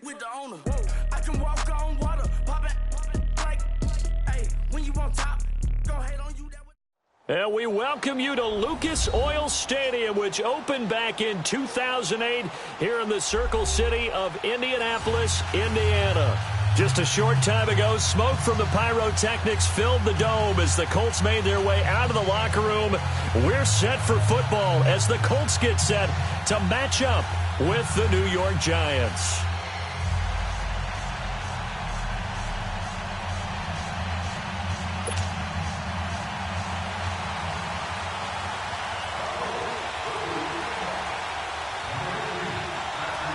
with the owner. I can walk on water, pop it like, hey, when you on top, go ahead on you. And we welcome you to Lucas Oil Stadium, which opened back in 2008 here in the Circle City of Indianapolis, Indiana. Just a short time ago, smoke from the pyrotechnics filled the dome as the Colts made their way out of the locker room. We're set for football as the Colts get set to match up with the New York Giants.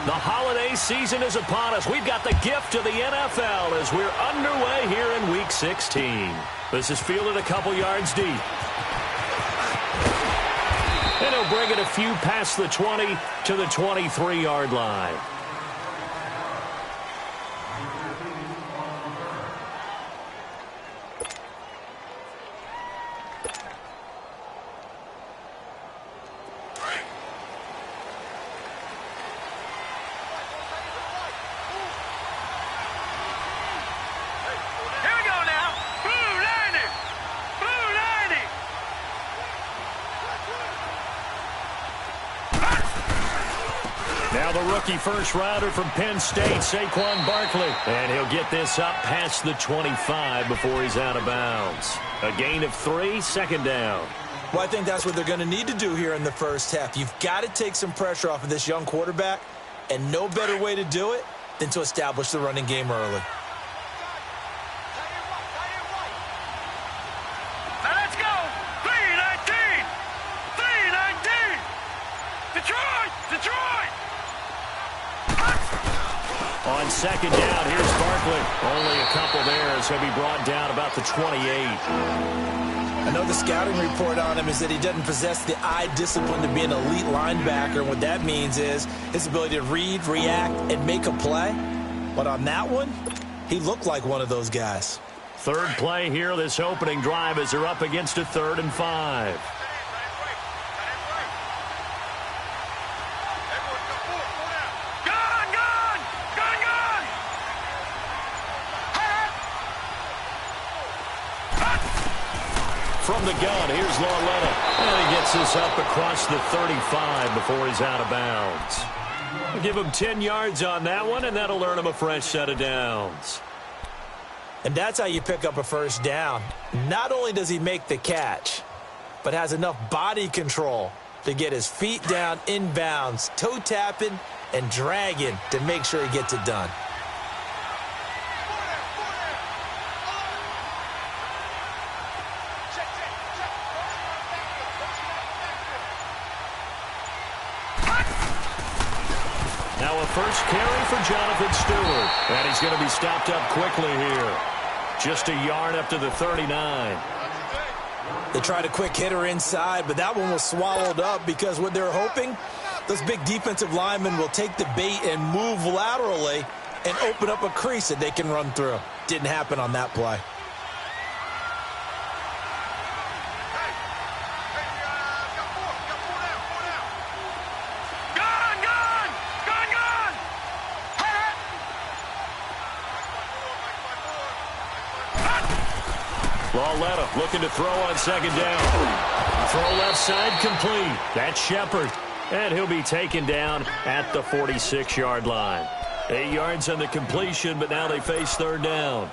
The holiday season is upon us. We've got the gift of the NFL as we're underway here in Week 16. This is fielded a couple yards deep. And he'll bring it a few past the 20 to the 23-yard line. Now the rookie first-rounder from Penn State, Saquon Barkley. And he'll get this up past the 25 before he's out of bounds. A gain of 3, second down. Well, I think that's what they're going to need to do here in the first half. You've got to take some pressure off of this young quarterback, and no better way to do it than to establish the running game early. Let's go! 3-19! 3-19! Detroit! Detroit! On second down, here's Barkley. Only a couple there as he'll be brought down about the 28. I know the scouting report on him is that he doesn't possess the eye discipline to be an elite linebacker. And what that means is his ability to read, react, and make a play. But on that one, he looked like one of those guys. Third play here, this opening drive as they're up against a 3rd and 5. From the gun, here's Lauletta. And he gets this up across the 35 before he's out of bounds. We'll give him 10 yards on that one, and that'll earn him a fresh set of downs. And that's how you pick up a first down. Not only does he make the catch, but has enough body control to get his feet down inbounds, toe tapping and dragging to make sure he gets it done. Now a first carry for Jonathan Stewart. And he's going to be stopped up quickly here. Just a yard up to the 39. They tried a quick hitter inside, but that one was swallowed up because what they're hoping, those big defensive linemen will take the bait and move laterally and open up a crease that they can run through. Didn't happen on that play. Lauletta looking to throw on second down. Throw left side complete. That's Shepard. And he'll be taken down at the 46-yard line. 8 yards on the completion, but now they face 3rd down.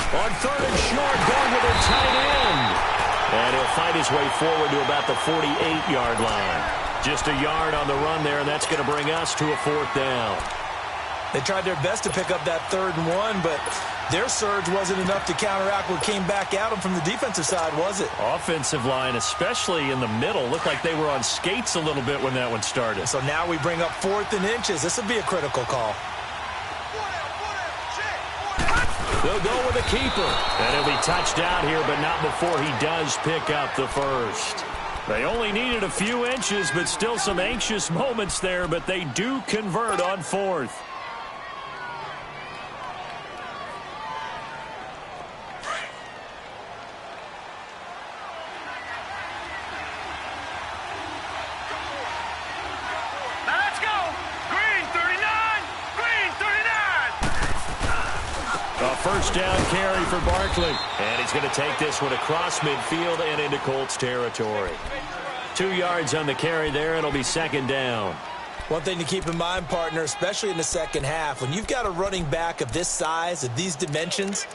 On 3rd and short, going with a tight end. And he'll fight his way forward to about the 48-yard line. Just a yard on the run there, and that's going to bring us to a 4th down. They tried their best to pick up that 3rd and 1, but their surge wasn't enough to counteract what came back at them from the defensive side, was it? Offensive line, especially in the middle, looked like they were on skates a little bit when that one started. So now we bring up 4th and inches. This will be a critical call. They'll go with the keeper. And he'll be touched out here, but not before he does pick up the first. They only needed a few inches, but still some anxious moments there, but they do convert on fourth. First down carry for Barkley. And he's going to take this one across midfield and into Colts territory. 2 yards on the carry there. It'll be second down. One thing to keep in mind, partner, especially in the second half, when you've got a running back of this size, of these dimensions,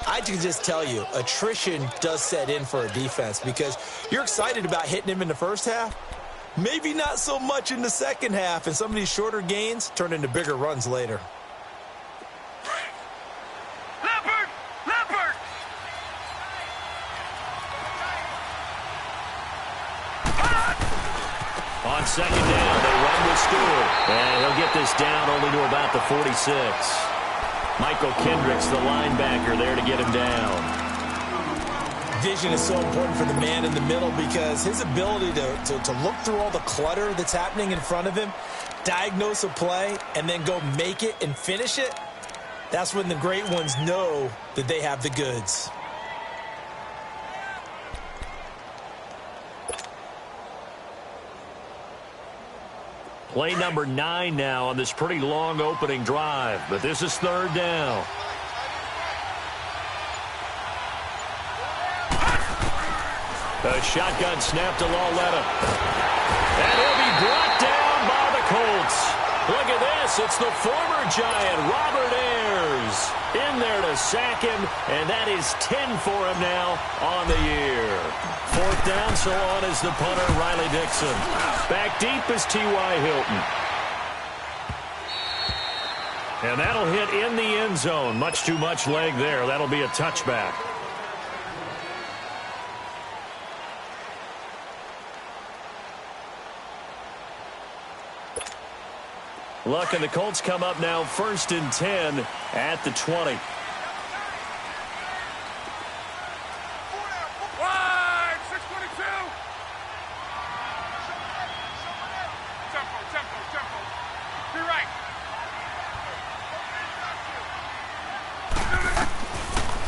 I can just tell you, attrition does set in for a defense because you're excited about hitting him in the first half. Maybe not so much in the second half, and some of these shorter gains turn into bigger runs later. On second down, they run with Stewart. And he'll get this down only to about the 46. Michael Kendricks, the linebacker, there to get him down. Vision is so important for the man in the middle because his ability to look through all the clutter that's happening in front of him, diagnose a play, and then go make it and finish it, that's when the great ones know that they have the goods. Play number 9 now on this pretty long opening drive, but this is third down. A shotgun snap to Lauletta. And he'll be brought down by the Colts. Look at this. It's the former Giant, Robert Ayers, in there to sack him, and that is 10 for him now on the year. Fourth down, so on is the punter, Riley Dixon. Back deep is T.Y. Hilton. And that'll hit in the end zone. Much too much leg there. That'll be a touchback. Luck, and the Colts come up now 1st and 10 at the 20.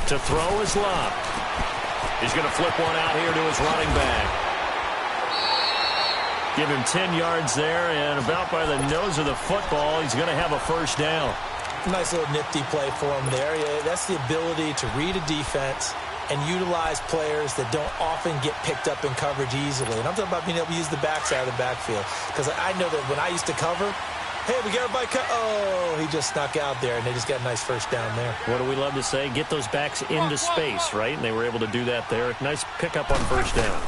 To throw is Lott. He's going to flip one out here to his running back. Give him 10 yards there, and about by the nose of the football, he's going to have a first down. Nice little nifty play for him there. Yeah, that's the ability to read a defense and utilize players that don't often get picked up in coverage easily. And I'm talking about being able to use the backside of the backfield. Because I know that when I used to cover, hey, we got everybody cut. Oh, he just snuck out there, and they just got a nice first down there. What do we love to say? Get those backs into space, right? And they were able to do that there. Nice pickup on first down.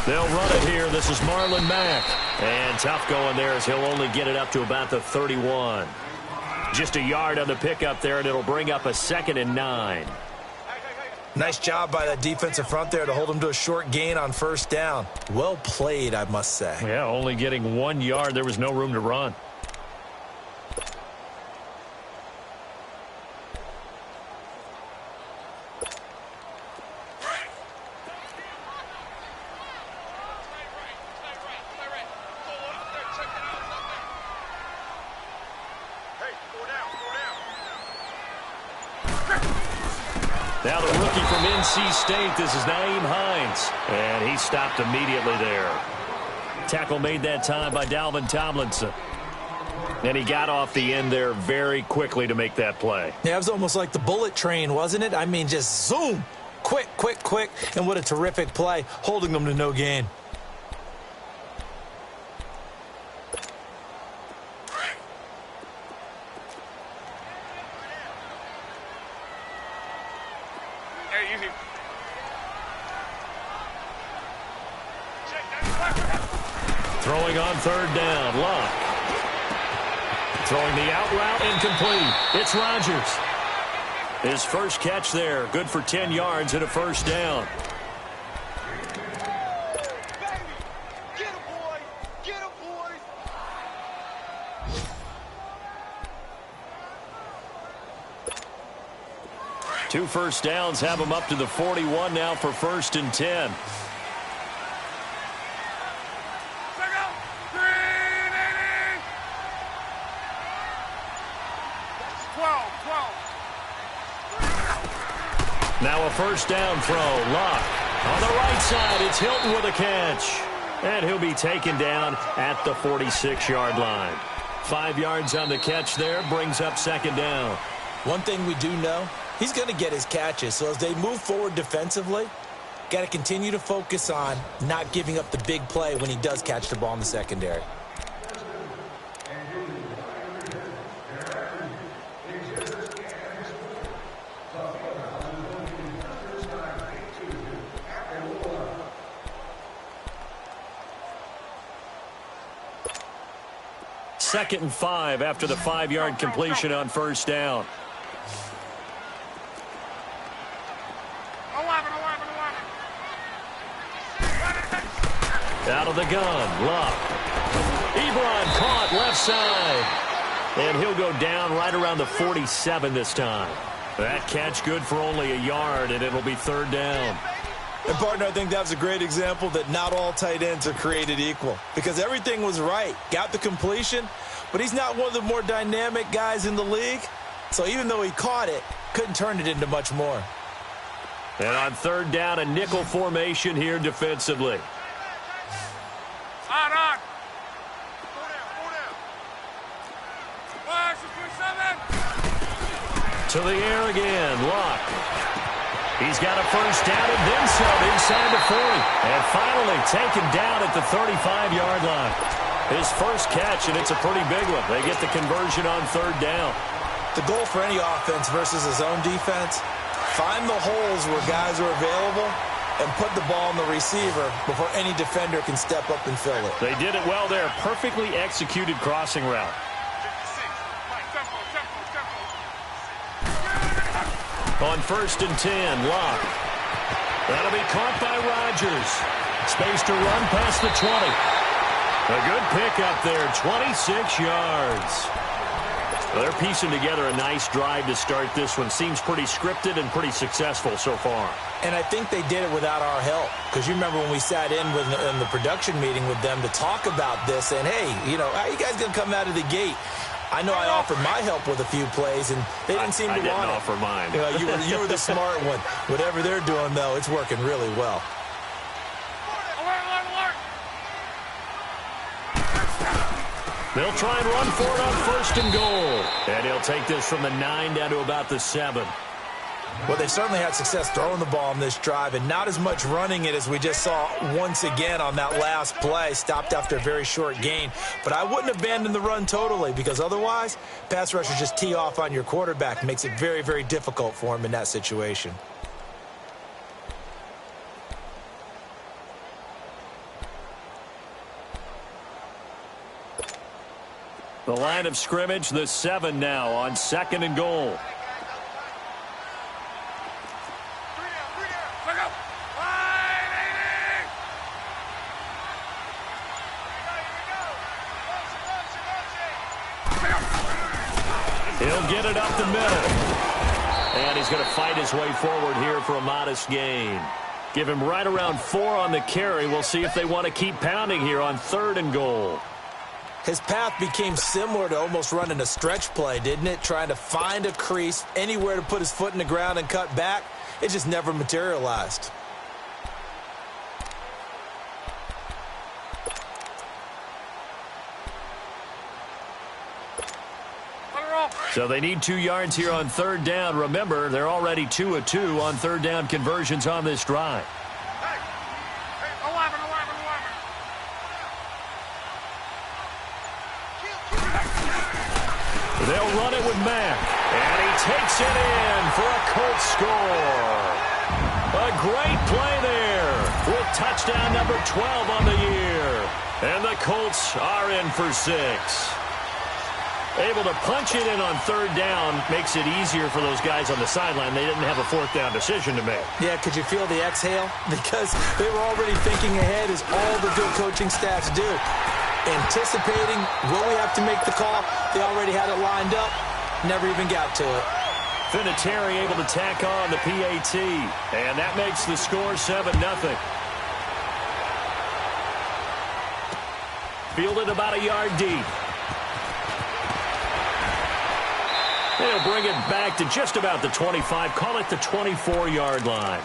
They'll run it here. This is Marlon Mack. And tough going there as he'll only get it up to about the 31. Just a yard on the pickup there, and it'll bring up a 2nd and 9. Nice job by that defensive front there to hold him to a short gain on first down. Well played, I must say. Yeah, only getting 1 yard. There was no room to run. Now the rookie from NC State, this is Naeem Hines. And he stopped immediately there. Tackle made that time by Dalvin Tomlinson. And he got off the end there very quickly to make that play. Yeah, it was almost like the bullet train, wasn't it? I mean, just zoom. Quick, quick, quick. And what a terrific play, holding them to no gain. Throwing on third down, Lott. Throwing the out route, incomplete. It's Rodgers. His first catch there, good for 10 yards and a first down. 2 first downs have him up to the 41 now for 1st and 10. Now a first down throw. Luck. On the right side, it's Hilton with a catch. And he'll be taken down at the 46-yard line. 5 yards on the catch there, brings up 2nd down. One thing we do know, he's going to get his catches. So as they move forward defensively, got to continue to focus on not giving up the big play when he does catch the ball in the secondary. Second and 5 after the 5-yard completion on first down. 11. Out of the gun, Luck. Ebron caught left side. And he'll go down right around the 47 this time. That catch good for only a yard, and it'll be 3rd down. And, partner, I think that's a great example that not all tight ends are created equal. Because everything was right. Got the completion, but he's not one of the more dynamic guys in the league. So even though he caught it, couldn't turn it into much more. And on 3rd down, a nickel formation here defensively. On. To the air again, Luck. He's got a first down and then some inside the 40. And finally taken down at the 35-yard line. His first catch, and it's a pretty big one. They get the conversion on 3rd down. The goal for any offense versus his own defense, find the holes where guys are available and put the ball on the receiver before any defender can step up and fill it. They did it well there. Perfectly executed crossing route. On 1st and 10, Luck. That'll be caught by Rodgers. Space to run past the 20. A good pickup there, 26 yards. Well, they're piecing together a nice drive to start this one. Seems pretty scripted and pretty successful so far. And I think they did it without our help. Because you remember when we sat in the production meeting with them to talk about this, and hey, how are you guys going to come out of the gate? I know I offered my help with a few plays, and they didn't seem to want it. I didn't offer mine. You were the smart one. Whatever they're doing, though, it's working really well. Alert. They'll try and run for it on 1st and goal. And he'll take this from the 9 down to about the 7. Well, they certainly had success throwing the ball on this drive, and not as much running it as we just saw once again on that last play. Stopped after a very short gain. But I wouldn't abandon the run totally, because otherwise, pass rushers just tee off on your quarterback. Makes it very, very difficult for him in that situation. The line of scrimmage, the 7 now on 2nd and goal. He'll get it up the middle. And he's going to fight his way forward here for a modest gain. Give him right around 4 on the carry. We'll see if they want to keep pounding here on 3rd and goal. His path became similar to almost running a stretch play, didn't it? Trying to find a crease, anywhere to put his foot in the ground and cut back. It just never materialized. So they need 2 yards here on 3rd down. Remember, they're already 2 of 2 on 3rd down conversions on this drive. Hey, 11. They'll run it with Mack. And he takes it in for a Colts score. A great play there with touchdown number 12 on the year. And the Colts are in for 6. Able to punch it in on 3rd down makes it easier for those guys on the sideline. They didn't have a 4th down decision to make. Yeah, could you feel the exhale? Because they were already thinking ahead, as all the good coaching staffs do. Anticipating, will we have to make the call? They already had it lined up. Never even got to it. Vinatieri able to tack on the PAT. And that makes the score 7-0. Fielded about a yard deep. They'll bring it back to just about the 25. Call it the 24-yard line.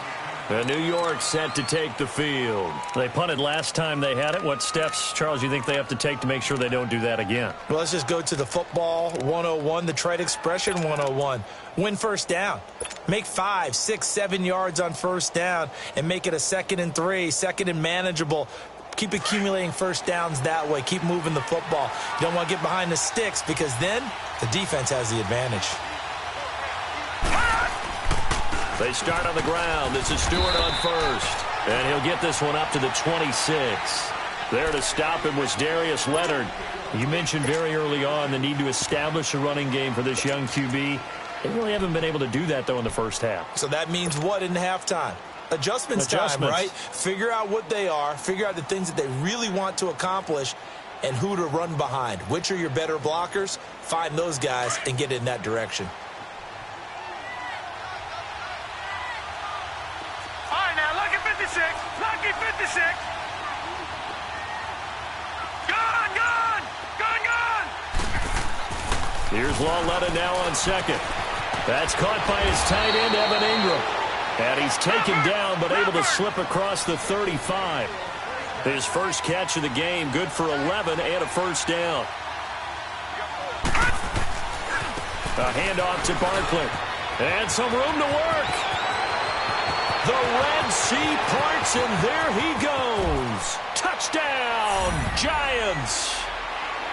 New York set to take the field. They punted last time they had it. What steps, Charles, you think they have to take to make sure they don't do that again? Well, let's just go to the football 101, the trade expression 101. Win first down. Make 5, 6, 7 yards on first down and make it a 2nd and 3, 2nd and manageable. Keep accumulating first downs that way. Keep moving the football. You don't want to get behind the sticks because then the defense has the advantage. They start on the ground. This is Stewart on first. And he'll get this one up to the 26. There to stop him was Darius Leonard. You mentioned very early on the need to establish a running game for this young QB. They really haven't been able to do that, though, in the first half. So that means what in halftime? Adjustments time, right? Figure out what they are. Figure out the things that they really want to accomplish and who to run behind. Which are your better blockers? Find those guys and get in that direction. All right, now, lucky 56. Lucky 56. Gone, gone. Gone, gone. Here's Lawletta now on second. That's caught by his tight end, Evan Ingram. And he's taken down, but able to slip across the 35. His first catch of the game, good for 11 and a first down. A handoff to Barkley. And some room to work. The Red Sea parts, and there he goes. Touchdown, Giants.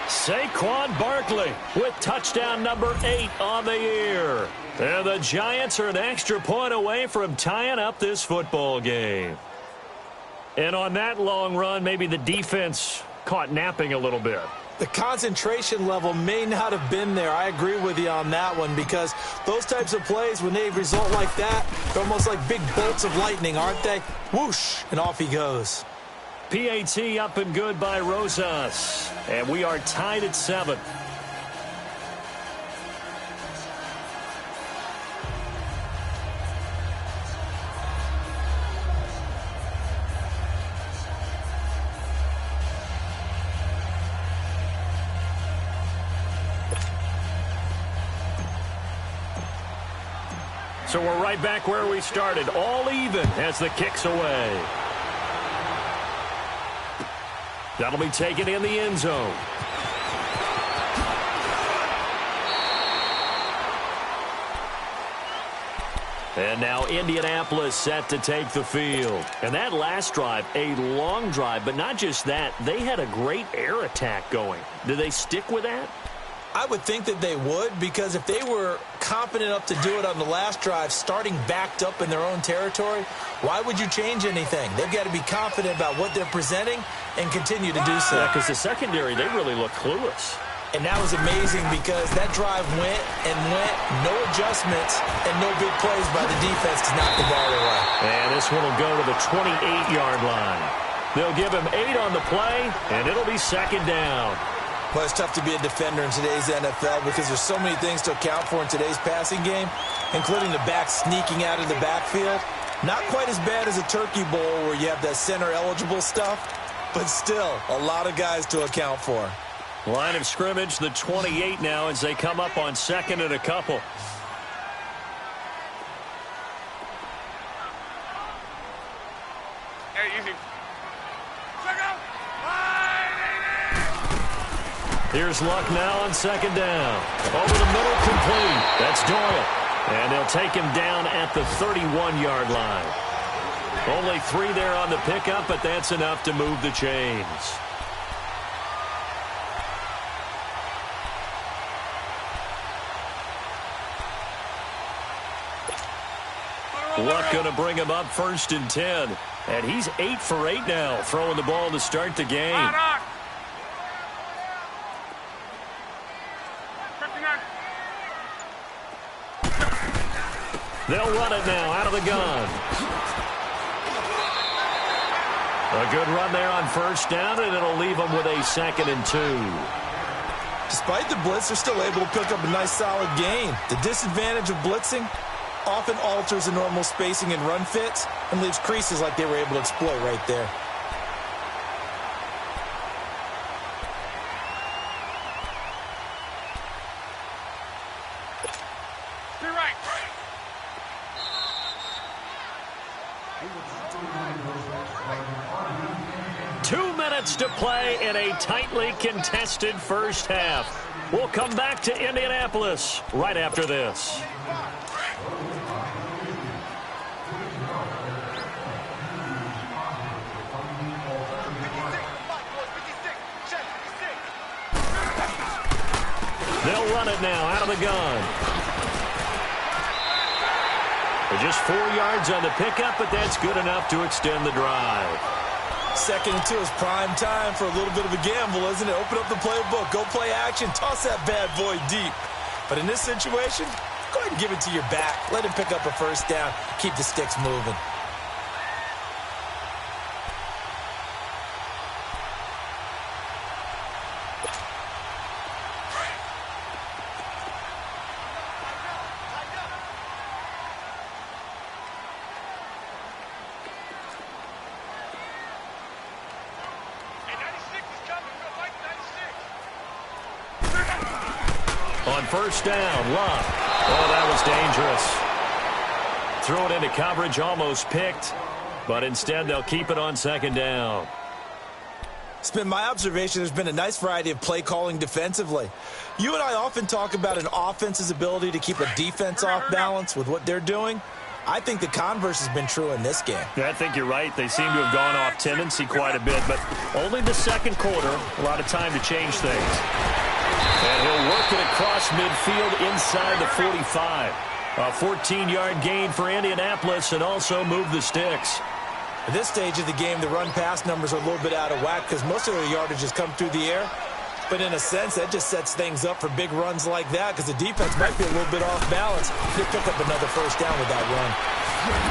Saquon Barkley with touchdown number 8 on the year. And the Giants are an extra point away from tying up this football game. And on that long run, maybe the defense caught napping a little bit. The concentration level may not have been there. I agree with you on that one because those types of plays, when they result like that, they're almost like big bolts of lightning, aren't they? Whoosh, and off he goes. PAT up and good by Rosas. And we are tied at 7. So we're right back where we started, all even as the kick's away. That'll be taken in the end zone. And now Indianapolis set to take the field. And that last drive, a long drive, but not just that, they had a great air attack going. Do they stick with that? I would think that they would because if they were competent enough to do it on the last drive, starting backed up in their own territory, why would you change anything? They've got to be confident about what they're presenting and continue to do so. Yeah, because the secondary, they really look clueless. And that was amazing because that drive went and went, no adjustments and no big plays by the defense to knock the ball away. And this one will go to the 28-yard line. They'll give him 8 on the play, and it'll be second down. Well, it's tough to be a defender in today's NFL because there's so many things to account for in today's passing game, including the back sneaking out of the backfield. Not quite as bad as a turkey bowl where you have that center-eligible stuff, but still a lot of guys to account for. Line of scrimmage, the 28 now as they come up on second and a couple. Hey, easy. Here's Luck now on second down. Over the middle, complete. That's Doyle. And they'll take him down at the 31-yard line. Only 3 there on the pickup, but that's enough to move the chains. Luck going to bring him up 1st and 10. And he's 8 for 8 now, throwing the ball to start the game. They'll run it now out of the gun. A good run there on first down, and it'll leave them with a 2nd and 2. Despite the blitz, they're still able to pick up a nice solid gain. The disadvantage of blitzing often alters the normal spacing and run fits and leaves creases like they were able to exploit right there. Be right. 2 minutes to play in a tightly contested first half. We'll come back to Indianapolis right after this. They'll run it now out of the gun. They're just 4 yards on the pickup, but that's good enough to extend the drive. Second and 2 is prime time for a little bit of a gamble, isn't it? Open up the playbook, go play action, toss that bad boy deep. But in this situation, go ahead and give it to your back. Let him pick up a first down. Keep the sticks moving. On first down, Love. Oh, that was dangerous. Throw it into coverage, almost picked, but instead they'll keep it on second down. It's been my observation there's been a nice variety of play calling defensively. You and I often talk about an offense's ability to keep a defense off balance with what they're doing. I think the converse has been true in this game. Yeah, I think you're right. They seem to have gone off tendency quite a bit, but only the second quarter, a lot of time to change things. And he'll work it across midfield inside the 45. A 14-yard gain for Indianapolis and also move the sticks. At this stage of the game, the run-pass numbers are a little bit out of whack because most of their yardage has come through the air. But in a sense, that just sets things up for big runs like that because the defense might be a little bit off balance. They pick up another first down with that run.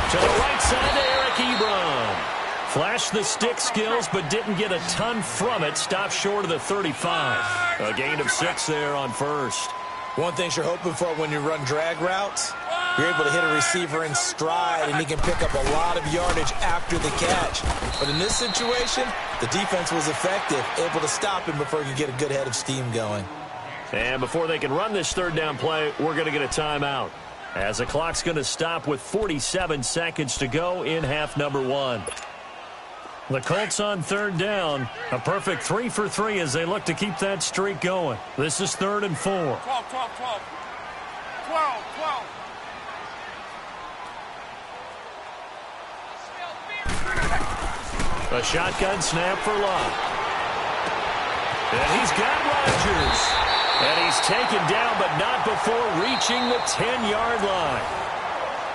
To the right side to Eric Ebron. Flashed the stick skills, but didn't get a ton from it. Stopped short of the 35. A gain of 6 there on first. One thing you're hoping for when you run drag routes, you're able to hit a receiver in stride, and he can pick up a lot of yardage after the catch. But in this situation, the defense was effective, able to stop him before he could get a good head of steam going. And before they can run this third down play, we're going to get a timeout, as the clock's going to stop with 47 seconds to go in half number 1. The Colts on third down. A perfect 3 for 3 as they look to keep that streak going. This is 3rd and 4. 12. A shotgun snap for Love. And he's got Rodgers. And he's taken down, but not before reaching the 10-yard line.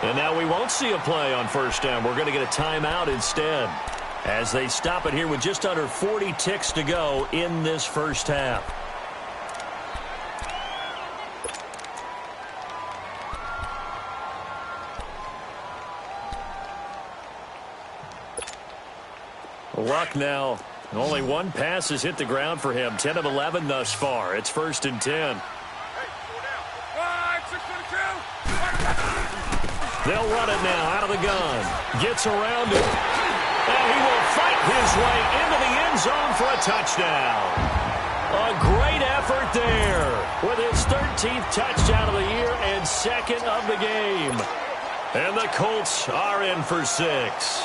And now we won't see a play on first down. We're going to get a timeout instead, as they stop it here with just under 40 ticks to go in this first half. Luck now. Only one pass has hit the ground for him. 10 of 11 thus far. It's 1st and 10. They'll run it now out of the gun. Gets around it. And he will fight his way into the end zone for a touchdown. A great effort there with his 13th touchdown of the year and 2nd of the game. And the Colts are in for 6.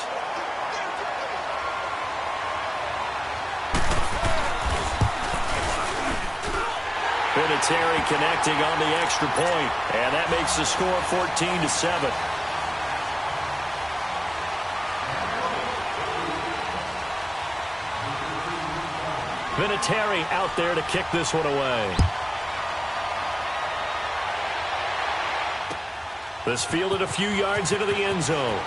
Vinatieri connecting on the extra point, and that makes the score 14-7. Vinatieri out there to kick this one away. This fielded a few yards into the end zone.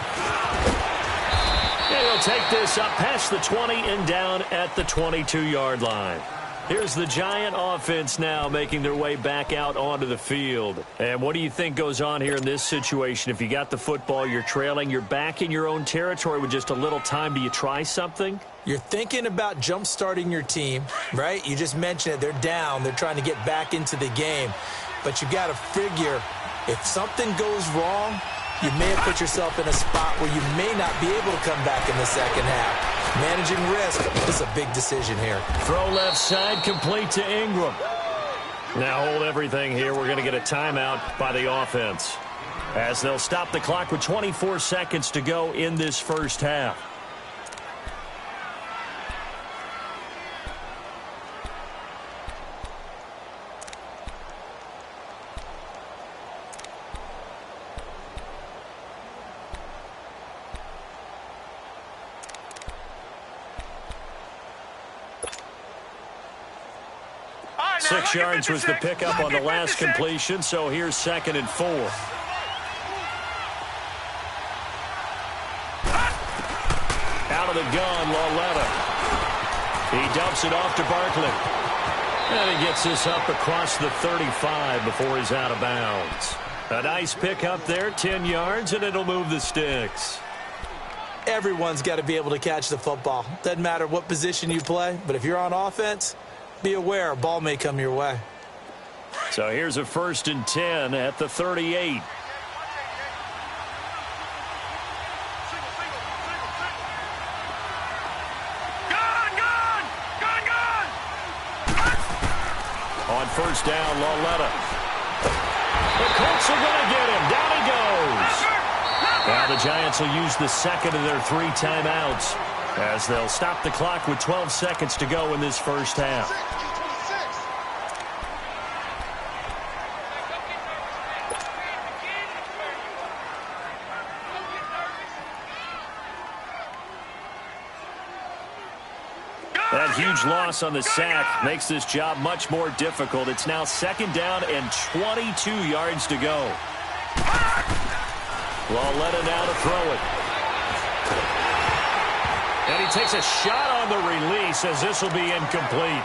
And he'll take this up past the 20 and down at the 22-yard line. Here's the Giant offense now making their way back out onto the field. And what do you think goes on here in this situation? If you got the football, you're trailing, you're back in your own territory with just a little time. Do you try something? You're thinking about jump-starting your team, right? You just mentioned it. They're down. They're trying to get back into the game. But you got to figure if something goes wrong, you may have put yourself in a spot where you may not be able to come back in the second half. Managing risk is a big decision here. Throw left side, complete to Ingram. Now hold everything here. We're going to get a timeout by the offense, as they'll stop the clock with 24 seconds to go in this first half. Right, 6 yards was the pickup on the last completion, so here's 2nd and 4. Out of the gun, Lauletta. He dumps it off to Barkley. And he gets this up across the 35 before he's out of bounds. A nice pickup there, 10 yards, and it'll move the sticks. Everyone's got to be able to catch the football. Doesn't matter what position you play, but if you're on offense, be aware a ball may come your way. So here's a 1st and 10 at the 38. On 1st down, Lauletta. The Colts are going to get him. Down he goes. Now the Giants will use the 2nd of their 3 timeouts, as they'll stop the clock with 12 seconds to go in this first half. That huge loss on the sack makes this job much more difficult. It's now 2nd down and 22 yards to go. Lauletta now to throw it. And he takes a shot on the release, as this will be incomplete.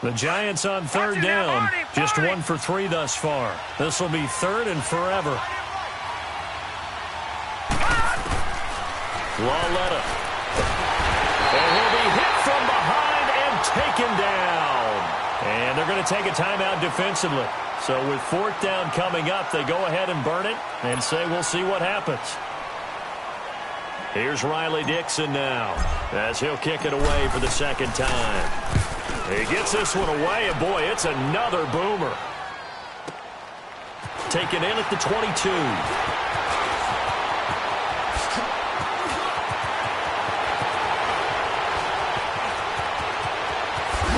The Giants on 3rd down. Just 1 for 3 thus far. This will be 3rd and forever. Lauletta. And he'll be hit from behind and taken down. And they're going to take a timeout defensively. So with 4th down coming up, they go ahead and burn it and say we'll see what happens. Here's Riley Dixon now, as he'll kick it away for the 2nd time. He gets this one away, and boy, it's another boomer. Taken in at the 22.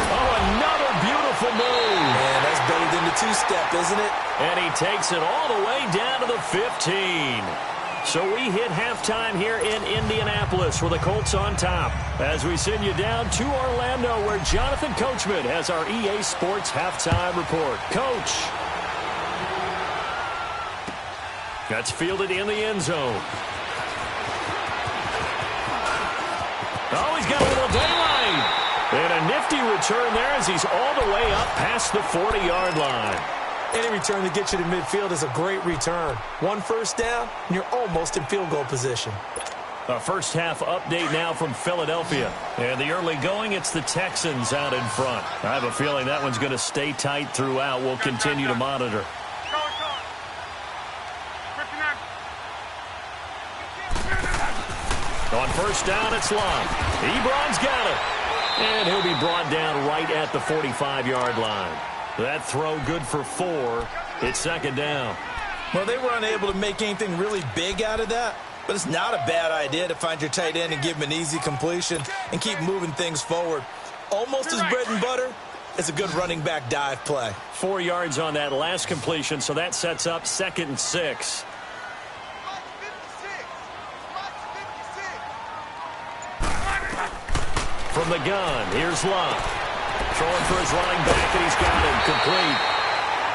Oh, another beautiful move. And that's better than the 2-step, isn't it? And he takes it all the way down to the 15. So we hit halftime here in Indianapolis with the Colts on top, as we send you down to Orlando, where Jonathan Coachman has our EA Sports halftime report. Coach. That's fielded in the end zone. Oh, he's got a little daylight. And a nifty return there, as he's all the way up past the 40-yard line. Any return that gets you to midfield is a great return. 1 first down, and you're almost in field goal position. A first half update now from Philadelphia. And the early going, it's the Texans out in front. I have a feeling that one's going to stay tight throughout. We'll continue to monitor. On 1st down, it's Love. Ebron's got it. And he'll be brought down right at the 45-yard line. That throw good for 4. It's 2nd down. Well, they were unable to make anything really big out of that, but it's not a bad idea to find your tight end and give him an easy completion and keep moving things forward. Almost as bread and butter as a good running back dive play. 4 yards on that last completion, so that sets up 2nd and 6. From the gun, here's Love. Throwing for his running back, and he's got him complete.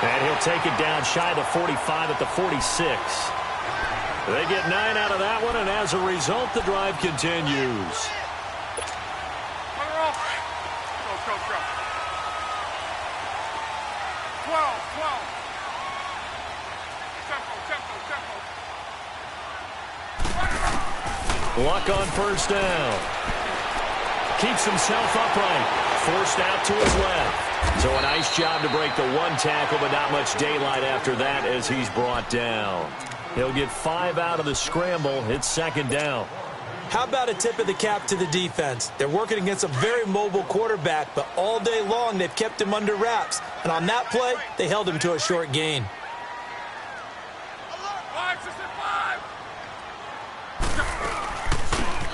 And he'll take it down shy of the 45 at the 46. They get 9 out of that one, and as a result, the drive continues. Luck on first down. Keeps himself upright. Forced out to his left. So a nice job to break the one tackle, but not much daylight after that as he's brought down. He'll get 5 out of the scramble. It's second down. How about a tip of the cap to the defense? They're working against a very mobile quarterback, but all day long they've kept him under wraps. And on that play, they held him to a short gain.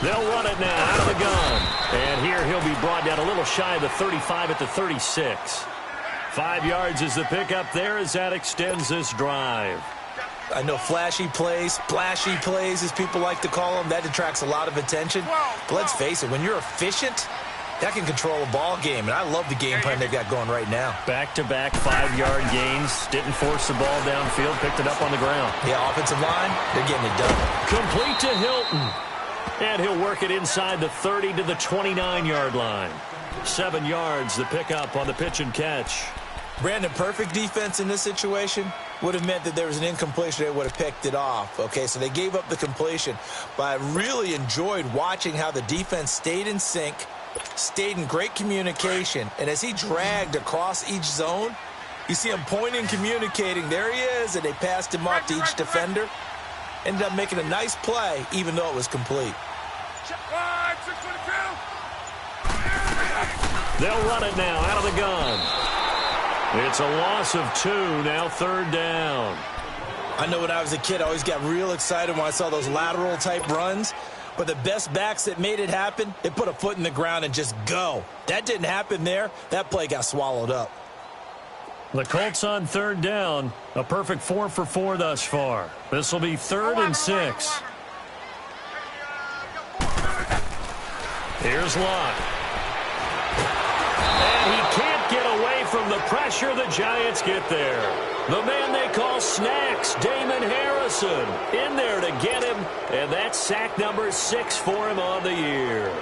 They'll run it now out of the gun. And here he'll be brought down a little shy of the 35 at the 36. 5 yards is the pickup there as that extends this drive. I know flashy plays, splashy plays, as people like to call them, that attracts a lot of attention. But let's face it, when you're efficient, that can control a ball game. And I love the game plan they've got going right now. Back-to-back 5-yard gains. Didn't force the ball downfield. Picked it up on the ground. Yeah, offensive line, they're getting it done. Complete to Hilton. And he'll work it inside the 30 to the 29-yard line. 7 yards, the pickup on the pitch and catch. Brandon, perfect defense in this situation would have meant that there was an incompletion. They would have picked it off. Okay, so they gave up the completion. But I really enjoyed watching how the defense stayed in sync, stayed in great communication. And as he dragged across each zone, you see him pointing, communicating. There he is, and they passed him off to each defender. Ended up making a nice play, even though it was complete. They'll run it now out of the gun. It's a loss of 2, now third down. I know when I was a kid, I always got real excited when I saw those lateral-type runs. But the best backs that made it happen, they put a foot in the ground and just go. That didn't happen there. That play got swallowed up. The Colts on third down. A perfect 4 for 4 thus far. This will be 3rd and 6. Here's Locke. And he can't get away from the pressure. The Giants get there. The man they call Snacks, Damon Harrison, in there to get him. And that's sack number 6 for him on the year.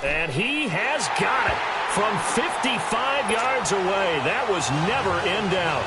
And he has got it from 55 yards away. That was never in doubt.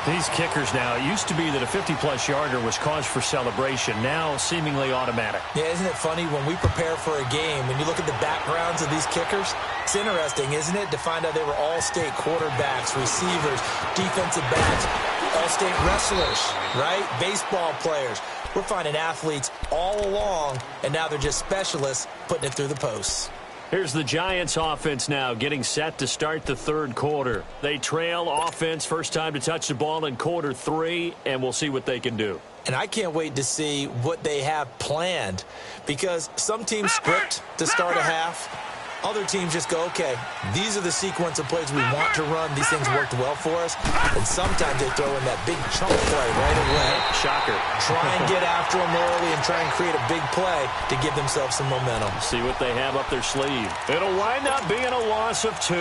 These kickers now, it used to be that a 50-plus yarder was cause for celebration. Now seemingly automatic. Yeah, isn't it funny when we prepare for a game, when you look at the backgrounds of these kickers, it's interesting, isn't it, to find out they were all-state quarterbacks, receivers, defensive backs, all-state wrestlers, right? Baseball players. We're finding athletes all along, and now they're just specialists putting it through the posts. Here's the Giants offense now getting set to start the third quarter. They trail offense, first time to touch the ball in quarter 3, and we'll see what they can do. And I can't wait to see what they have planned, because some teams script to start a half. Other teams just go, okay, these are the sequence of plays we want to run. These things worked well for us. And sometimes they throw in that big chunk play right away. Shocker. Try and get after them early and try and create a big play to give themselves some momentum. See what they have up their sleeve. It'll wind up being a loss of 2.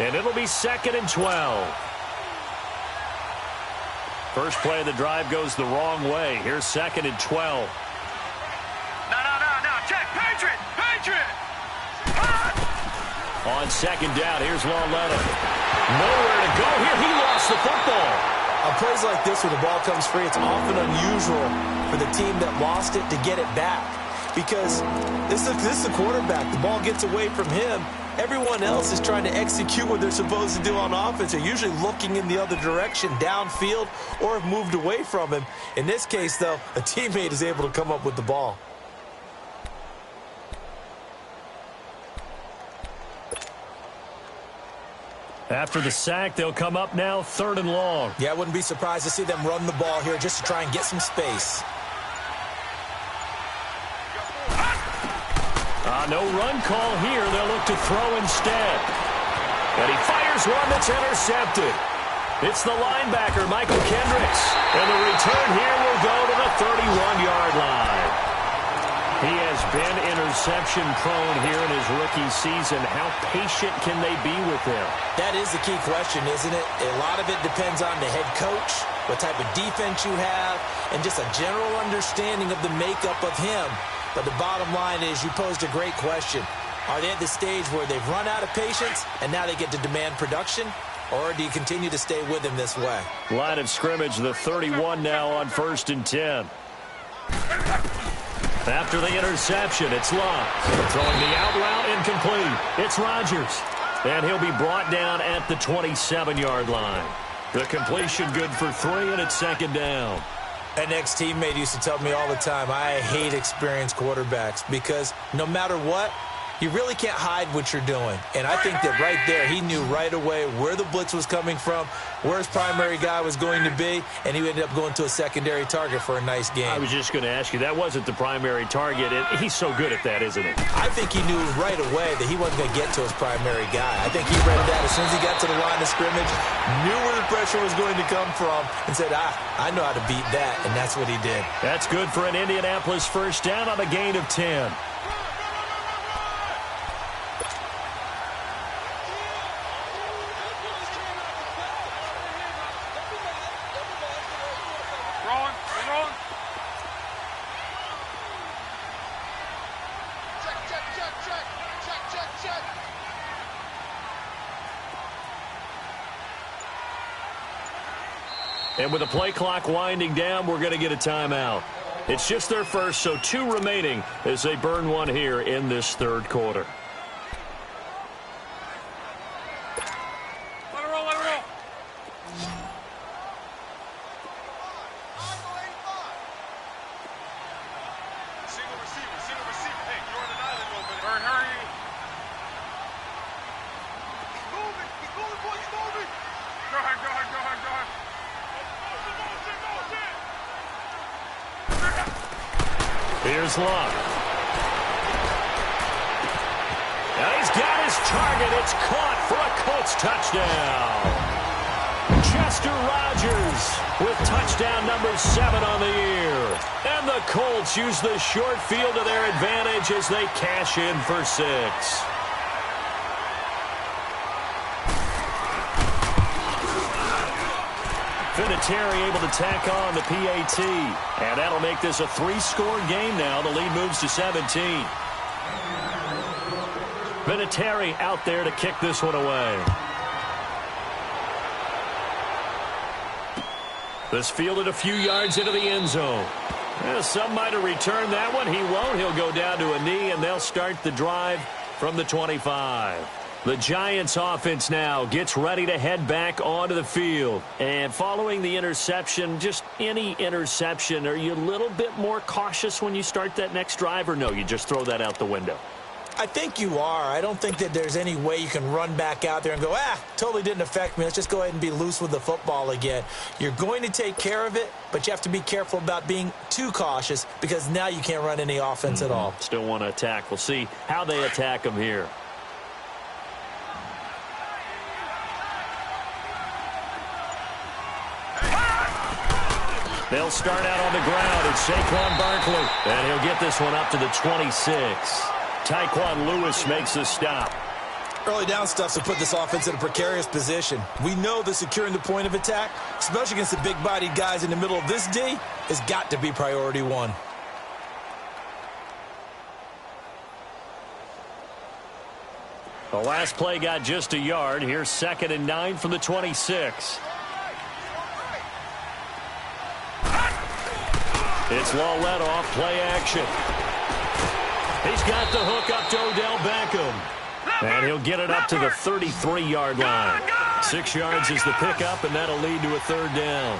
And it'll be 2nd and 12. First play of the drive goes the wrong way. Here's 2nd and 12. No. Check. Patriot. On second down, here's Lawletta. Nowhere to go here. He lost the football. On plays like this where the ball comes free, it's often unusual for the team that lost it to get it back. Because this is the quarterback. The ball gets away from him. Everyone else is trying to execute what they're supposed to do on offense. They're usually looking in the other direction, downfield, or have moved away from him. In this case, though, a teammate is able to come up with the ball. After the sack, they'll come up now 3rd and long. Yeah, I wouldn't be surprised to see them run the ball here just to try and get some space. No run call here. They'll look to throw instead. And he fires one that's intercepted. It's the linebacker, Michael Kendricks. And the return here will go to the 31-yard line. He has been interception-prone here in his rookie season. How patient can they be with him? That is the key question, isn't it? A lot of it depends on the head coach, what type of defense you have, and just a general understanding of the makeup of him. But the bottom line is you posed a great question. Are they at the stage where they've run out of patience and now they get to demand production? Or do you continue to stay with him this way? Line of scrimmage, the 31 now on 1st and 10. After the interception, it's Love. Throwing the out route incomplete. It's Rodgers. And he'll be brought down at the 27-yard line. The completion good for 3, and it's 2nd down. An ex-teammate used to tell me all the time, I hate experienced quarterbacks because no matter what, you really can't hide what you're doing. And I think that right there, he knew right away where the blitz was coming from, where his primary guy was going to be, and he ended up going to a secondary target for a nice game. I was just going to ask you, that wasn't the primary target. He's so good at that, isn't he? I think he knew right away that he wasn't going to get to his primary guy. I think he read that as soon as he got to the line of scrimmage, knew where the pressure was going to come from, and said, I know how to beat that, and that's what he did. That's good for an Indianapolis first down on a gain of 10. And with the play clock winding down, we're going to get a timeout. It's just their first, so 2 remaining as they burn one here in this 3rd quarter. Let it roll, let it roll. Single receiver. Hey, you're on an island a little bit. Hurry. He's moving, boy, he's moving. Go ahead. Here's Love. And he's got his target. It's caught for a Colts touchdown. Chester Rogers with touchdown number 7 on the year. And the Colts use the short field to their advantage as they cash in for 6. Vinatieri able to tack on the PAT. And that'll make this a 3-score game now. The lead moves to 17. Vinatieri out there to kick this one away. This fielded a few yards into the end zone. Some might have returned that one. He won't. He'll go down to a knee, and they'll start the drive from the 25. The Giants offense now gets ready to head back onto the field. And following the interception, just any interception, are you a little bit more cautious when you start that next drive, or no, you just throw that out the window? I think you are. I don't think that there's any way you can run back out there and go, totally didn't affect me. Let's just go ahead and be loose with the football again. You're going to take care of it, but you have to be careful about being too cautious because now you can't run any offense at all. Still want to attack. We'll see how they attack them here. They'll start out on the ground. It's Saquon Barkley. And he'll get this one up to the 26. Tyquan Lewis makes the stop. Early down stuff to put this offense in a precarious position. We know that securing the point of attack, especially against the big-bodied guys in the middle of this D, has got to be priority 1. The last play got just a yard. Here's 2nd and 9 from the 26. It's Law let off, play action. He's got the hook up to Odell Beckham. And he'll get it up to the 33-yard line. 6 yards is the pickup, and that'll lead to a 3rd down.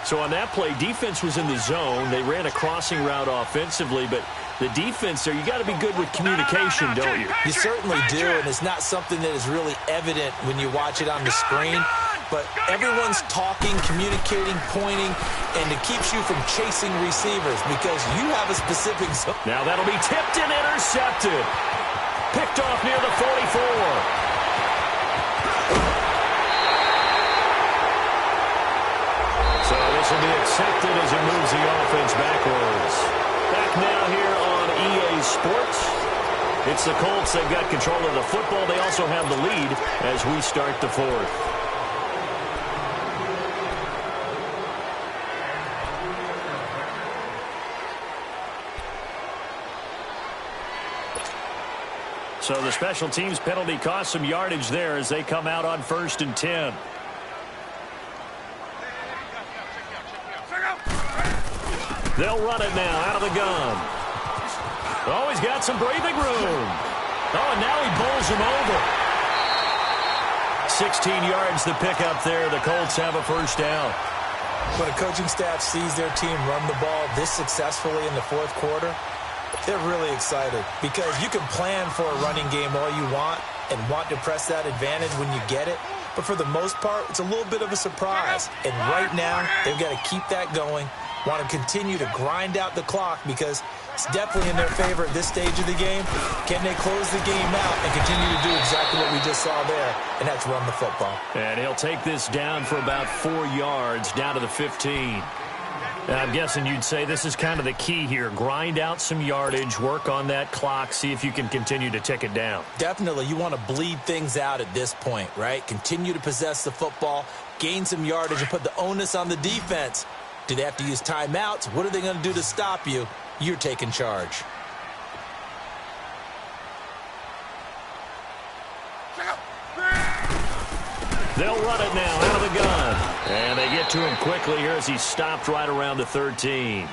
So on that play, defense was in the zone. They ran a crossing route offensively, but the defense there, you got to be good with communication, don't you? You certainly do, and it's not something that is really evident when you watch it on the screen. But everyone's talking, communicating, pointing, and it keeps you from chasing receivers because you have a specific zone. Now that'll be tipped and intercepted. Picked off near the 44. This will be accepted as it moves the offense backwards. Back now here on EA Sports. It's the Colts. They've got control of the football. They also have the lead as we start the fourth. So the special teams penalty cost some yardage there as they come out on 1st and 10. They'll run it now out of the gun. Oh, he's got some breathing room. Oh, and now he bowls him over. 16 yards to pick up there. The Colts have a first down. When a coaching staff sees their team run the ball this successfully in the fourth quarter, they're really excited because you can plan for a running game all you want and want to press that advantage when you get it. But for the most part, it's a little bit of a surprise. And right now, they've got to keep that going, want to continue to grind out the clock because it's definitely in their favor at this stage of the game. Can they close the game out and continue to do exactly what we just saw there, and that's run the football. And he'll take this down for about 4 yards, down to the 15. I'm guessing you'd say this is kind of the key here. Grind out some yardage, work on that clock, see if you can continue to tick it down. Definitely. You want to bleed things out at this point, right? Continue to possess the football, gain some yardage, and put the onus on the defense. Do they have to use timeouts? What are they going to do to stop you? You're taking charge. They'll run it now out of the gun. And they get to him quickly here as he stopped right around the 13.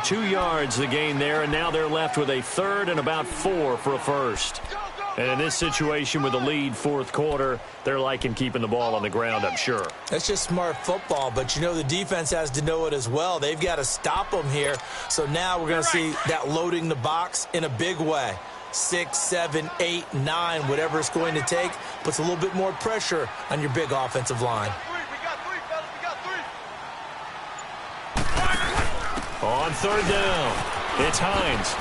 2 yards the gain there, and now they're left with a third and about 4 for a first. And in this situation with the lead fourth quarter, they're liking keeping the ball on the ground, I'm sure. That's just smart football, but you know the defense has to know it as well. They've got to stop them here. So now we're going to see that loading the box in a big way. 6, 7, 8, 9, whatever it's going to take, puts a little bit more pressure on your big offensive line. On third down, it's Hines.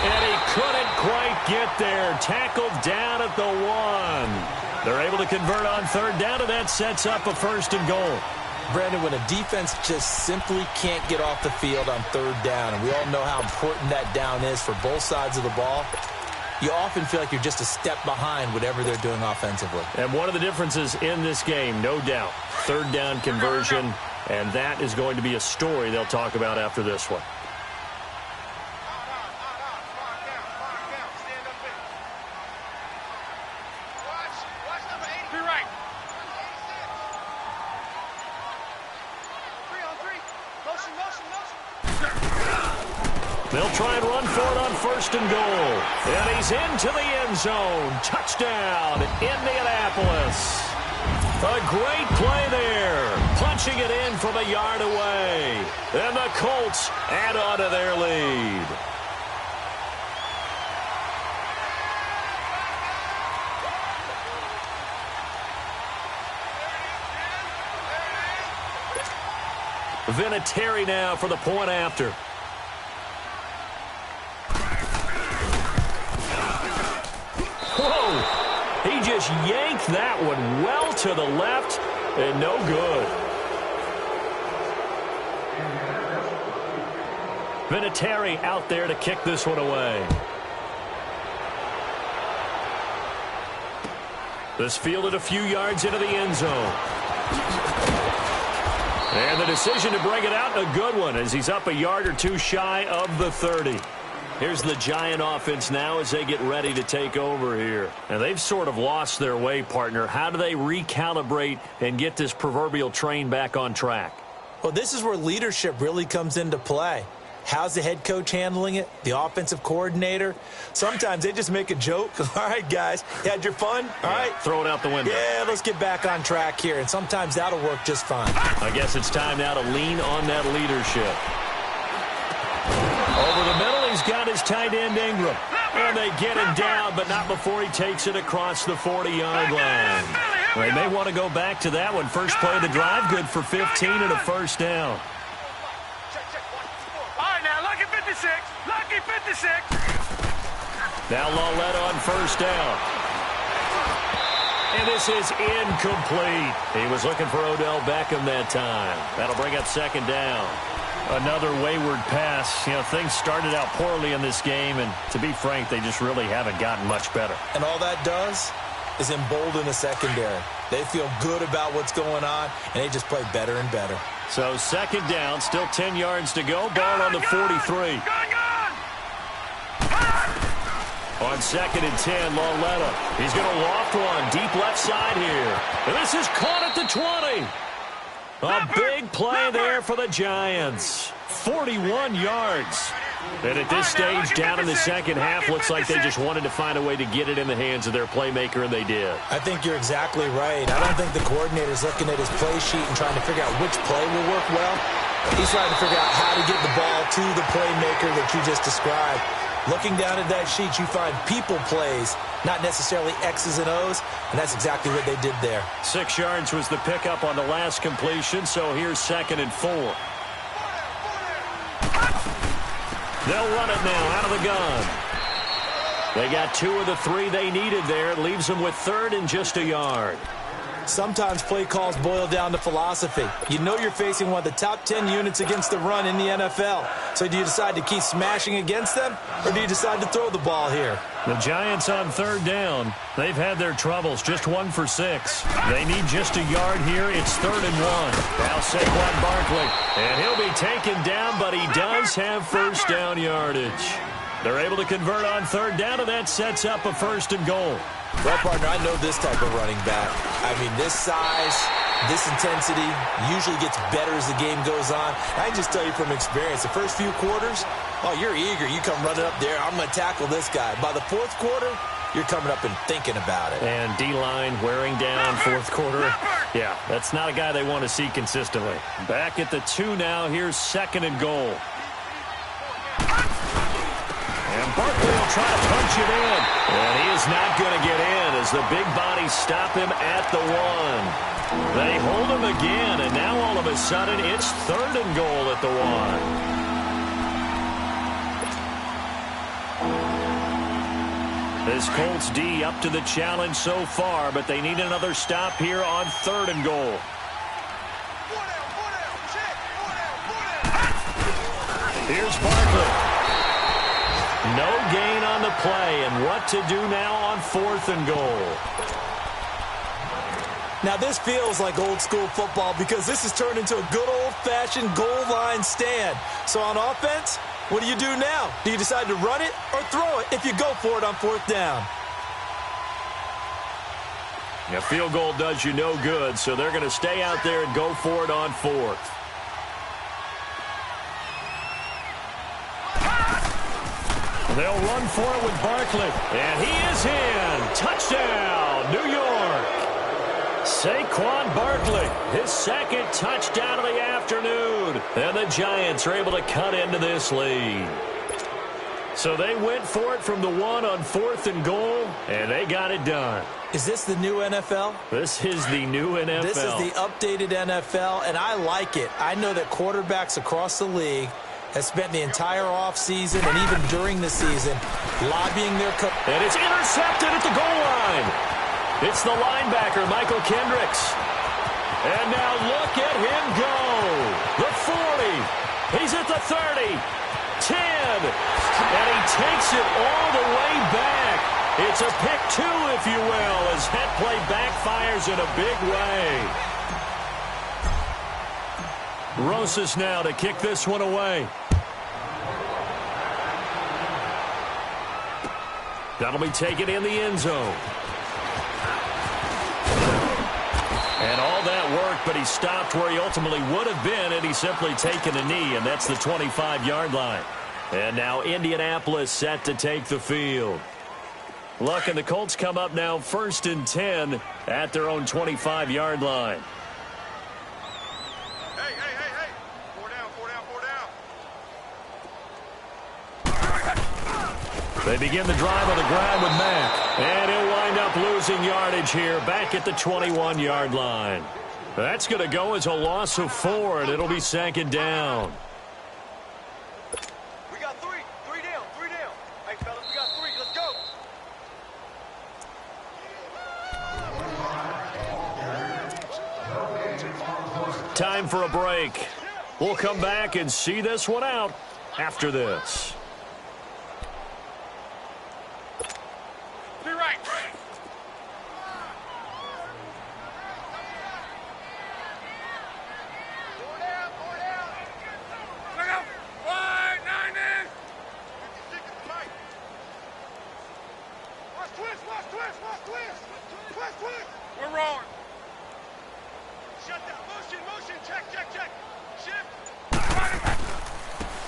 And he couldn't quite get there. Tackled down at the 1. They're able to convert on third down, and that sets up a first and goal. Brandon, when a defense just simply can't get off the field on third down, and we all know how important that down is for both sides of the ball, you often feel like you're just a step behind whatever they're doing offensively. And one of the differences in this game, no doubt, third down conversion, and that is going to be a story they'll talk about after this one. They'll try and run for it on first and goal. And he's into the end zone. Touchdown, Indianapolis. A great play there. Punching it in from a yard away. And the Colts add on to their lead. Vinatieri now for the point after. Whoa! He just yanked that one well to the left and no good. Vinatieri out there to kick this one away. This fielded a few yards into the end zone. And the decision to bring it out, a good one, as he's up a yard or two shy of the 30. Here's the Giant offense now as they get ready to take over here. And they've sort of lost their way, partner. How do they recalibrate and get this proverbial train back on track? Well, this is where leadership really comes into play. How's the head coach handling it? The offensive coordinator? Sometimes they just make a joke. All right, guys, you had your fun? All right. Throw it out the window. Yeah, let's get back on track here. And sometimes that'll work just fine. I guess it's time now to lean on that leadership. Over the middle, he's got his tight end Ingram. And they get him down, but not before he takes it across the 40-yard line. They may want to go back to that one. First play of the drive, good for 15 and a first down. Lucky 56. Now Lawlett on first down. And this is incomplete. He was looking for Odell Beckham that time. That'll bring up second down. Another wayward pass. You know, things started out poorly in this game, and to be frank, they just really haven't gotten much better. And all that does is embolden the secondary. They feel good about what's going on, and they just play better and better. So second down, still 10 yards to go. Ball on the 43. On second and 10, Lauletta. He's going to loft one deep left side here. And this is caught at the 20. A big play there for the Giants. 41 yards. And at this stage, down in the second half, looks like they just wanted to find a way to get it in the hands of their playmaker, and they did. I think you're exactly right. I don't think the coordinator's looking at his play sheet and trying to figure out which play will work well. He's trying to figure out how to get the ball to the playmaker that you just described. Looking down at that sheet, you find people plays, not necessarily X's and O's, and that's exactly what they did there. 6 yards was the pickup on the last completion, so here's second and 4. They'll run it now out of the gun. They got 2 of the 3 they needed there. It leaves them with third and just a yard. Sometimes play calls boil down to philosophy. You know you're facing one of the top 10 units against the run in the NFL. So do you decide to keep smashing against them, or do you decide to throw the ball here? The Giants on third down. They've had their troubles, just 1 for 6. They need just a yard here. It's third and 1. Now Saquon Barkley, and he'll be taken down, but he does have first down yardage. They're able to convert on third down, and that sets up a first and goal. Well, partner, I know this type of running back. I mean, this size, this intensity usually gets better as the game goes on. I can just tell you from experience, the first few quarters, oh, you're eager. You come running up there, I'm going to tackle this guy. By the fourth quarter, you're coming up and thinking about it. And D-line wearing down fourth quarter. Yeah, that's not a guy they want to see consistently. Back at the 2 now. Here's second and goal. And Barkley will try to punch it in. And he is not going to get in as the big bodies stop him at the 1. They hold him again, and now all of a sudden it's third and goal at the 1. This Colts D up to the challenge so far, but they need another stop here on third and goal. Here's Barkley. No gain on the play, and what to do now on fourth and goal. Now, this feels like old-school football because this has turned into a good old-fashioned goal line stand. So on offense, what do you do now? Do you decide to run it or throw it if you go for it on fourth down? A field goal does you no good, so they're going to stay out there and go for it on fourth. They'll run for it with Barkley. And he is in. Touchdown, New York. Saquon Barkley, his second touchdown of the afternoon. And the Giants are able to cut into this lead. So they went for it from the 1 on fourth and goal, and they got it done. Is this the new NFL? This is the new NFL. This is the updated NFL, and I like it. I know that quarterbacks across the league have spent the entire offseason and even during the season lobbying their coach. And it's intercepted at the goal line. It's the linebacker, Michael Kendricks. And now look at him go. The 40. He's at the 30. 10. And he takes it all the way back. It's a pick 2, if you will, as that play backfires in a big way. Rosas now to kick this one away. That'll be taken in the end zone. And all that work, but he stopped where he ultimately would have been, and he's simply taken a knee, and that's the 25-yard line. And now Indianapolis set to take the field. Look, and the Colts come up now first and 10 at their own 25-yard line. Hey. 4 down. They begin the drive on the ground with Mack. And he'll wind up losing yardage here back at the 21-yard line. That's going to go as a loss of 4, and it'll be second down. We got 3 down. Hey, fellas, we got 3. Let's go. Time for a break. We'll come back and see this one out after this. Be right. Look out. Wide, 90. Watch twist. We're rolling. Shut down. Motion. Check. Shift.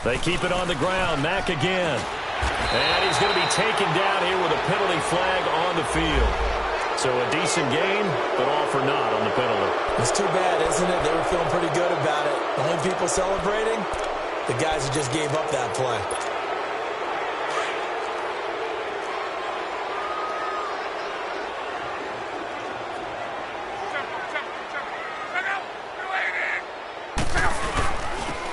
They keep it on the ground. Mack again. And he's going to be taken down here with a penalty flag on the field. So a decent game, but all for naught on the penalty. It's too bad, isn't it? They were feeling pretty good about it. The only people celebrating, the guys who just gave up that play.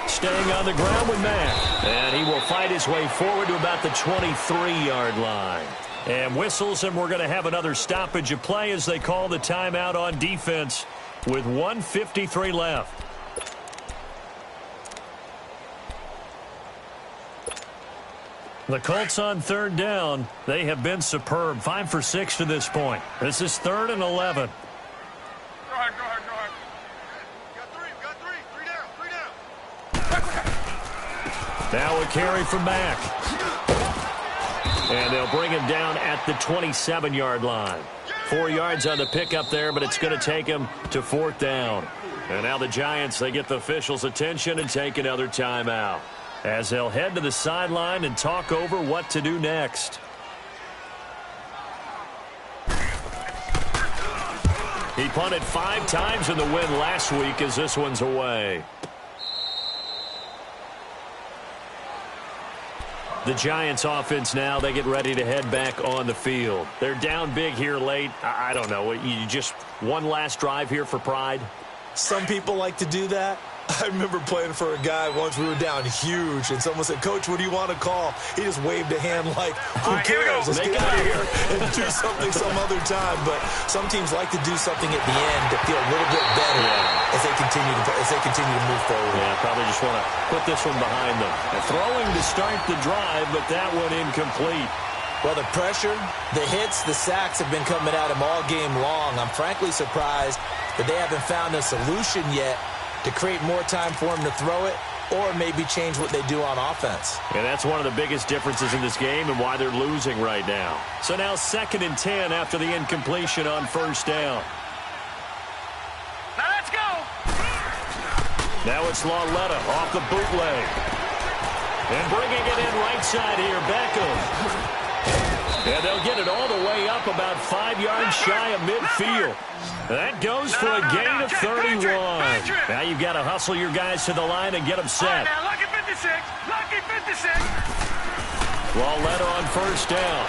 Staying on the ground with Mack. And he will fight his way forward to about the 23-yard line. And whistles, and we're going to have another stoppage of play as they call the timeout on defense with 1:53 left. The Colts on third down. They have been superb. 5 for 6 to this point. This is 3rd and 11. Go ahead. Got three. Three down. Now a carry from Mack. And they'll bring him down at the 27-yard line. 4 yards on the pickup there, but it's going to take him to 4th down. And now the Giants, they get the officials' attention and take another timeout as they'll head to the sideline and talk over what to do next. He punted 5 times in the win last week as this one's away. The Giants offense now, they get ready to head back on the field. They're down big here late. I don't know. You just one last drive here for pride? Some people like to do that. I remember playing for a guy once. We were down huge, and someone said, "Coach, what do you want to call?" He just waved a hand like, "Who cares? Let's get out of here and do something some other time." But some teams like to do something at the end to feel a little bit better as they continue to move forward. Yeah, probably just want to put this one behind them. And throwing to start the drive, but that one incomplete. Well, the pressure, the hits, the sacks have been coming at him all game long. I'm frankly surprised that they haven't found a solution yet to create more time for him to throw it or maybe change what they do on offense. And that's one of the biggest differences in this game and why they're losing right now. So now 2nd and 10 after the incompletion on 1st down. Now let's go. Now it's Lauletta off the bootleg. And bringing it in right side here, Beckham. And they'll get it all the way up about 5 yards shy of midfield. That goes for a gain of 31. Now you've got to hustle your guys to the line and get them set. Now, lucky 56. Lucky 56. Lauletta on 1st down.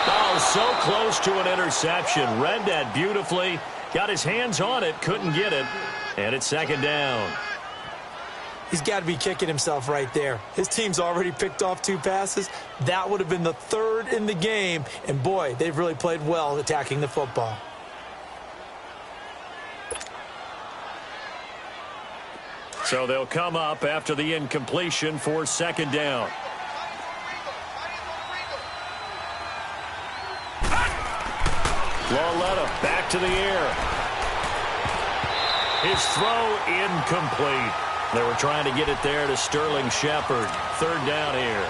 Oh, so close to an interception. Read that beautifully. Got his hands on it, couldn't get it. And it's 2nd down. He's got to be kicking himself right there. His team's already picked off 2 passes. That would have been the 3rd in the game. And, boy, they've really played well attacking the football. So they'll come up after the incompletion for 2nd down. Lauletta back to the air. His throw incomplete. They were trying to get it there to Sterling Shepard. 3rd down here.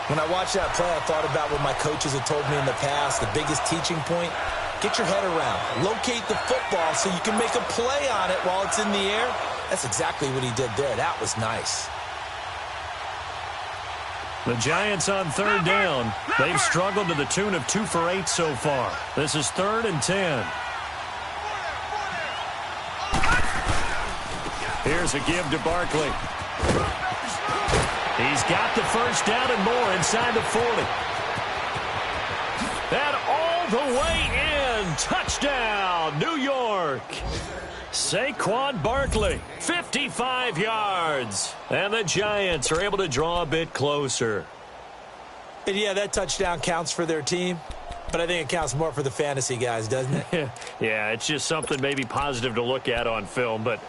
When I watched that play, I thought about what my coaches had told me in the past. The biggest teaching point, get your head around. Locate the football so you can make a play on it while it's in the air. That's exactly what he did there. That was nice. The Giants on 3rd down. They've struggled to the tune of 2 for 8 so far. This is 3rd and 10. Here's a give to Barkley. He's got the 1st down and more inside the 40. That all the way in. Touchdown, New York. Saquon Barkley, 55 yards. And the Giants are able to draw a bit closer. And, yeah, that touchdown counts for their team. But I think it counts more for the fantasy guys, doesn't it? Yeah, it's just something maybe positive to look at on film, but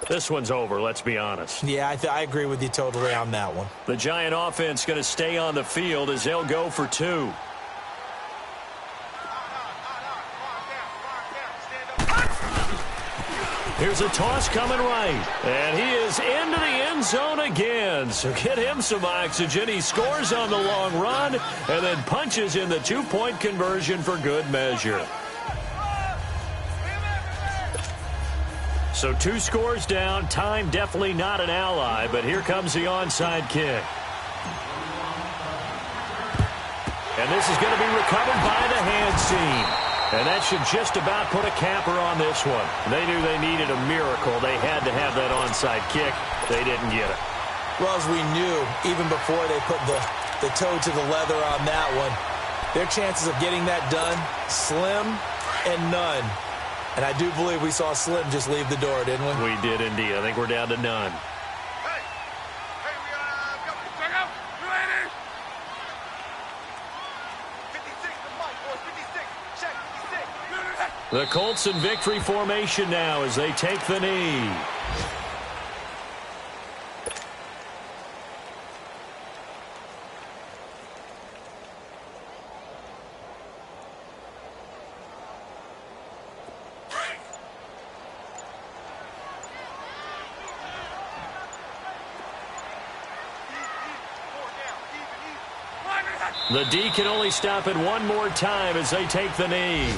this one's over, let's be honest. Yeah, I agree with you totally on that one. The Giant offense going to stay on the field as they'll go for 2. Here's a toss coming right, and he is into the end zone again. So get him some oxygen. He scores on the long run and then punches in the 2-point conversion for good measure. So 2 scores down. Time definitely not an ally, but here comes the onside kick. And this is going to be recovered by the hands team. And that should just about put a capper on this one. They knew they needed a miracle. They had to have that onside kick. They didn't get it. Well, as we knew, even before they put the toe to the leather on that one, their chances of getting that done, slim and none. And I do believe we saw Slim just leave the door, didn't we? We did indeed. I think we're down to none. Hey, we go. Check out. You ladies. 56, the mic, boys. 56. Check, 56. The Colts in victory formation now as they take the knee. The D can only stop it one more time as they take the knee.